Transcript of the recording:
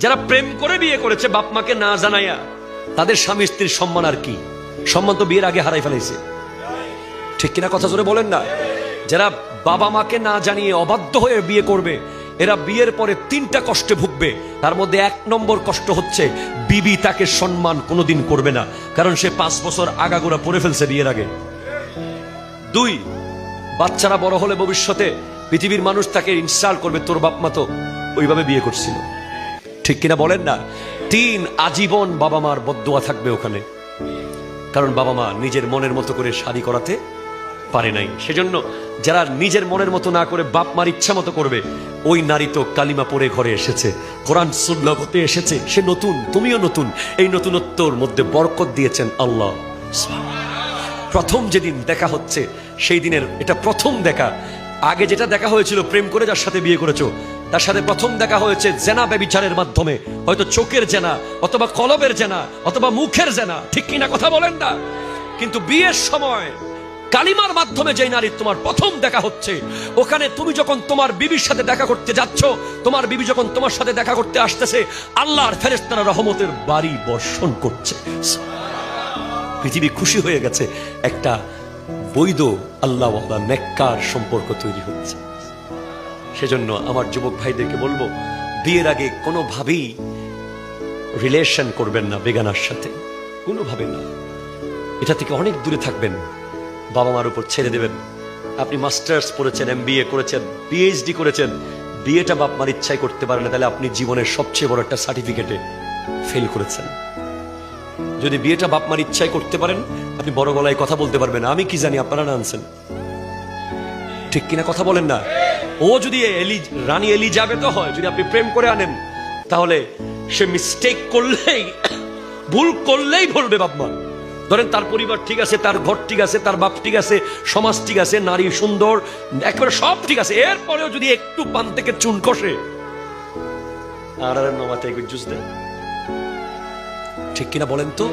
যারা প্রেম করে বিয়ে করেছে বাপ মাকে না জানাইয়া, তাদের স্বামী স্ত্রীর সম্মান আর কি? সম্মান তো বিয়ের আগে হারাই ফেলাইছে। ঠিক কিনা কথা জোরে বলেন না? যারা বাবা মাকে না জানিয়ে অবাধ্য হয়ে বিয়ে করবে, এরা বিয়ের পরে 3টা কষ্টে ভুগবে। তার মধ্যে 1 নম্বর কষ্ট হচ্ছে বিবি তাকে সম্মান কোনোদিন করবে না, কারণ সে 5 বছর আগাগোড়া পড়ে ফেলছে বিয়ের আগে। 2, বাচ্চারা বড় হলে ভবিষ্যতে পৃথিবীর মানুষ তাকে ইনসাল্ট করবে, তোর বাপ মা তো ওইভাবে বিয়ে করছিল। ঠিক কিনা বলেন না? 3, আজীবন বাবা মার বদদোয়া থাকবে ওখানে, কারণ বাবা মা নিজের মনের মতো করে শাদী করাতে পারে নাই। সেজন্য যারা নিজের মনের মতো না করে বাপ মার ইচ্ছা মতো করবে, ওই নারী তো কালিমা পড়ে ঘরে এসেছে, কোরআন সুন্নাহ করতে এসেছে, সে নতুন, তুমিও নতুন। এই নতুনত্বর মধ্যে বরকত দিয়েছেন আল্লাহ। প্রথম যেদিন দেখা হচ্ছে সেই দিনের এটা প্রথম দেখা। আগে যেটা দেখা হয়েছিল প্রেম করে যার সাথে বিয়ে করেছো, তার সাথে প্রথম দেখা হয়েছে জেনা ব্যভিচারের মাধ্যমে, হয়তো চোখের জেনা, অথবা কলবের জেনা, অথবা মুখের জেনা। ঠিক কিনা কথা বলেন না? কিন্তু বিয়ের সময় কালিমার মাধ্যমে যে নারী তোমার প্রথম দেখা হচ্ছে, ওখানে তুমি যখন তোমার বিবির সাথে দেখা করতে যাচ্ছ, তোমার বিবি যখন তোমার সাথে দেখা করতে আসতেছে, আল্লাহর ফেরেশতারা রহমতের বাড়ি বর্ষণ করছে। পৃথিবী খুশি হয়ে গেছে, একটা বৈধ আল্লাহওয়ালা নেককার সম্পর্ক তৈরি হচ্ছে। সেজন্য আমার যুবক ভাইদেরকে বলবো, বিয়ের আগে কোনোভাবেই রিলেশন করবেন না বেগানার সাথে, কোনোভাবে না। এটা থেকে অনেক দূরে থাকবেন, বাবা মার উপর ছেড়ে দেবেন। আপনি মাস্টার্স পড়েছেন, MBA করেছেন, PhD করেছেন, বিয়েটা বাপ মার ইচ্ছায় করতে পারেন না, তাহলে আপনি জীবনের সবচেয়ে বড় একটা সার্টিফিকেটে ফেল করেছেন। যদি বিয়েটা বাপ মার ইচ্ছায় করতে পারেন, আপনি বড় গলায় কথা বলতে পারবেন, আমি কি জানি আপনারা না আনছেন। ঠিক কিনা কথা বলেন না? ও যদি রানী এলিজাবেথ হয়, যদি আপনি প্রেম করে আনেন, তাহলে সে মিস্টেক করলেই, ভুল করলেই বলবে বাপ মা। ধরেন তার পরিবার ঠিক আছে, তার ঘর ঠিক আছে, তার বাপ ঠিক আছে, সমাজ ঠিক আছে, নারী সুন্দর, একেবারে সব ঠিক আছে, এরপরেও যদি একটু পান থেকে চুন কষে আর নমাতে জুস দেয়, ঠিক কিনা বলেন তো?